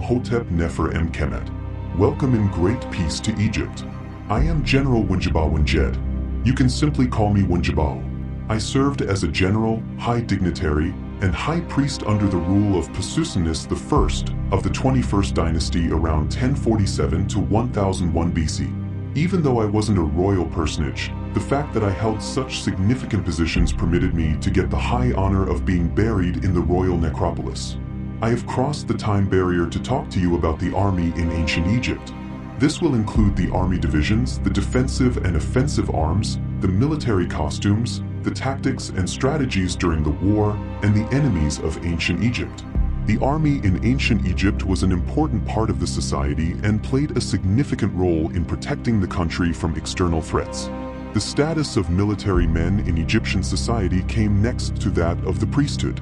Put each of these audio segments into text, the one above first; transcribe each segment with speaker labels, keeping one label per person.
Speaker 1: Hotep Nefer Kemet. Welcome in great peace to Egypt. I am General Wendjebauendjed. You can simply call me Wendjebao. I served as a general, high dignitary, and high priest under the rule of Pausanias I of the 21st dynasty around 1047 to 1001 BC. Even though I wasn't a royal personage, the fact that I held such significant positions permitted me to get the high honor of being buried in the royal necropolis. I have crossed the time barrier to talk to you about the army in ancient Egypt. This will include the army divisions, the defensive and offensive arms, the military costumes, the tactics and strategies during the war, and the enemies of ancient Egypt. The army in ancient Egypt was an important part of the society and played a significant role in protecting the country from external threats. The status of military men in Egyptian society came next to that of the priesthood.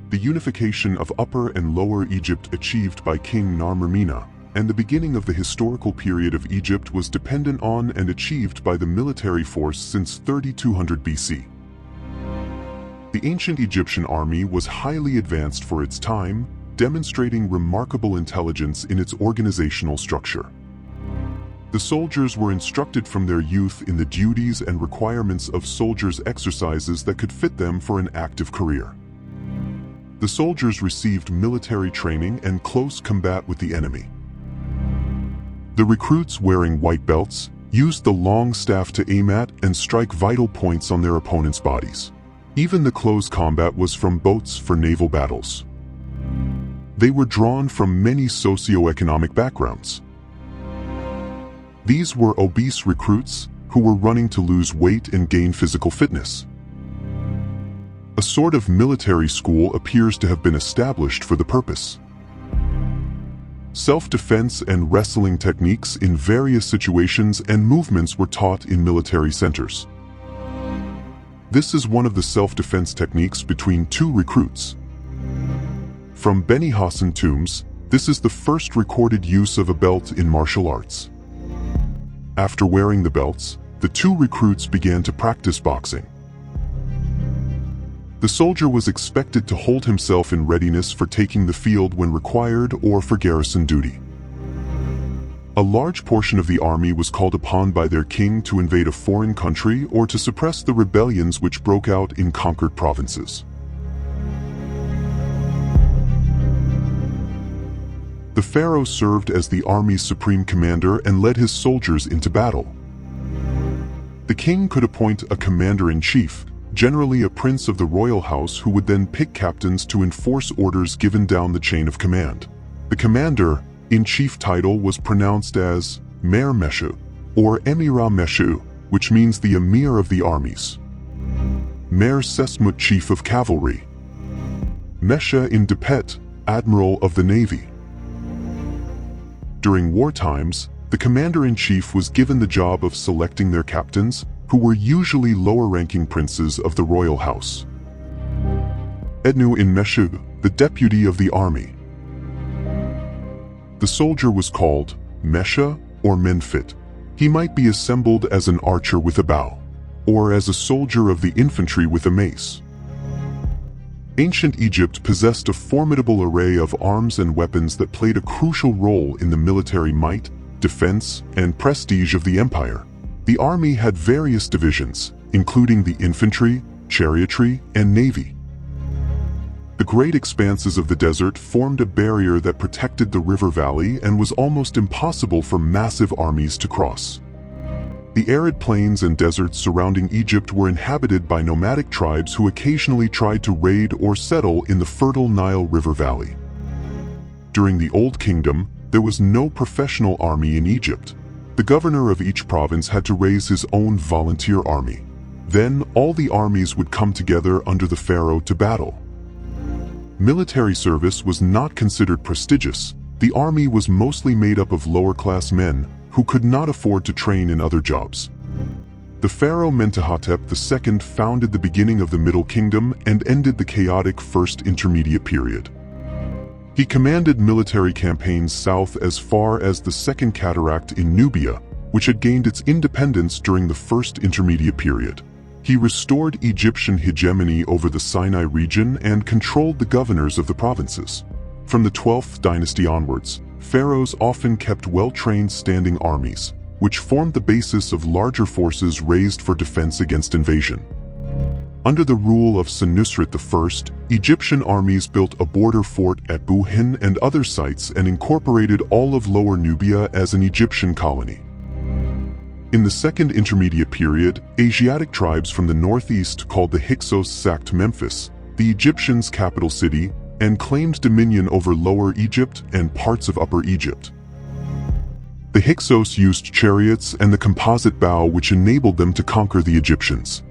Speaker 1: The unification of Upper and Lower Egypt achieved by King Narmermina, and the beginning of the historical period of Egypt was dependent on and achieved by the military force since 3200 BC. The ancient Egyptian army was highly advanced for its time, demonstrating remarkable intelligence in its organizational structure. The soldiers were instructed from their youth in the duties and requirements of soldiers' exercises that could fit them for an active career. The soldiers received military training and close combat with the enemy. The recruits wearing white belts used the long staff to aim at and strike vital points on their opponents' bodies. Even the close combat was from boats for naval battles. They were drawn from many socio-economic backgrounds. These were obese recruits who were running to lose weight and gain physical fitness. A sort of military school appears to have been established for the purpose. Self-defense and wrestling techniques in various situations and movements were taught in military centers. This is one of the self-defense techniques between two recruits. From Beni Hassan tombs, this is the first recorded use of a belt in martial arts. After wearing the belts, the two recruits began to practice boxing. The soldier was expected to hold himself in readiness for taking the field when required or for garrison duty. A large portion of the army was called upon by their king to invade a foreign country or to suppress the rebellions which broke out in conquered provinces. The pharaoh served as the army's supreme commander and led his soldiers into battle. The king could appoint a commander-in-chief, generally a prince of the royal house, who would then pick captains to enforce orders given down the chain of command. The commander-in-chief title was pronounced as Mer Meshu or Emira Meshu, which means the emir of the armies. Mer Sesmut, chief of cavalry. Mesha in Depet, admiral of the navy. During war times, the commander-in-chief was given the job of selecting their captains, who were usually lower-ranking princes of the royal house. Ednu in Meshu, the deputy of the army. The soldier was called Mesha or Menfit. He might be assembled as an archer with a bow, or as a soldier of the infantry with a mace. Ancient Egypt possessed a formidable array of arms and weapons that played a crucial role in the military might, defense, and prestige of the empire. The army had various divisions, including the infantry, chariotry, and navy. The great expanses of the desert formed a barrier that protected the river valley and was almost impossible for massive armies to cross. The arid plains and deserts surrounding Egypt were inhabited by nomadic tribes who occasionally tried to raid or settle in the fertile Nile River valley. During the Old Kingdom, there was no professional army in Egypt. The governor of each province had to raise his own volunteer army. Then, all the armies would come together under the pharaoh to battle. Military service was not considered prestigious. The army was mostly made up of lower-class men who could not afford to train in other jobs. The pharaoh Mentuhotep II founded the beginning of the Middle Kingdom and ended the chaotic First Intermediate period. He commanded military campaigns south as far as the Second Cataract in Nubia, which had gained its independence during the First Intermediate period. He restored Egyptian hegemony over the Sinai region and controlled the governors of the provinces. From the 12th dynasty onwards, pharaohs often kept well-trained standing armies, which formed the basis of larger forces raised for defense against invasion. Under the rule of Senusret I, Egyptian armies built a border fort at Buhin and other sites and incorporated all of Lower Nubia as an Egyptian colony. In the Second Intermediate Period, Asiatic tribes from the northeast called the Hyksos sacked Memphis, the Egyptians' capital city, and claimed dominion over Lower Egypt and parts of Upper Egypt. The Hyksos used chariots and the composite bow, which enabled them to conquer the Egyptians.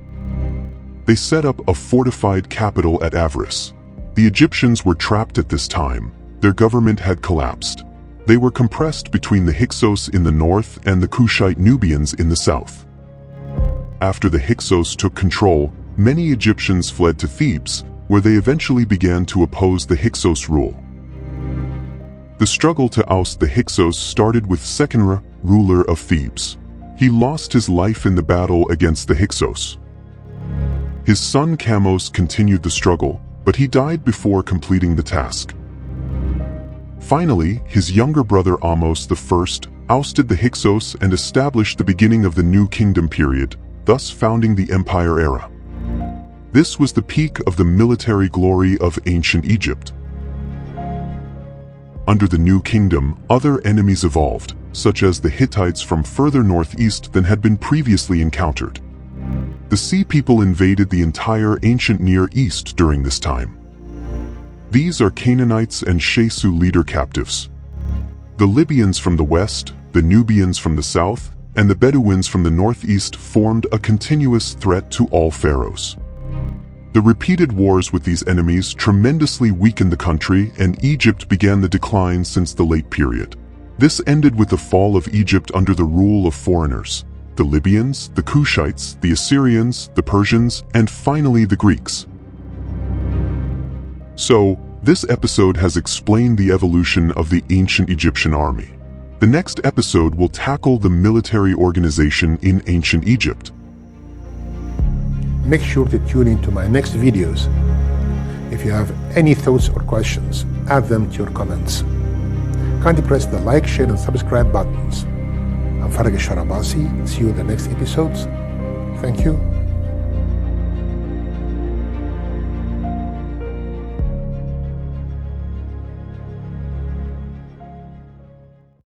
Speaker 1: They set up a fortified capital at Avaris. The Egyptians were trapped at this time. Their government had collapsed. They were compressed between the Hyksos in the north and the Kushite Nubians in the south. After the Hyksos took control, many Egyptians fled to Thebes, where they eventually began to oppose the Hyksos rule. The struggle to oust the Hyksos started with Sekenra, ruler of Thebes. He lost his life in the battle against the Hyksos. His son Kamose continued the struggle, but he died before completing the task. Finally, his younger brother Ahmose I ousted the Hyksos and established the beginning of the New Kingdom period, thus founding the Empire era. This was the peak of the military glory of ancient Egypt. Under the New Kingdom, other enemies evolved, such as the Hittites from further northeast than had been previously encountered. The Sea People invaded the entire ancient Near East during this time. These are Canaanites and Shesu leader captives. The Libyans from the west, the Nubians from the south, and the Bedouins from the northeast formed a continuous threat to all pharaohs. The repeated wars with these enemies tremendously weakened the country, and Egypt began the decline since the late period. This ended with the fall of Egypt under the rule of foreigners: the Libyans, the Kushites, the Assyrians, the Persians, and finally the Greeks. So, this episode has explained the evolution of the ancient Egyptian army. The next episode will tackle the military organization in ancient Egypt.
Speaker 2: Make sure to tune into my next videos. If you have any thoughts or questions, add them to your comments. Kindly press the like, share, and subscribe buttons. I'm Farag al-Sharabasi. See you in the next episodes. Thank you.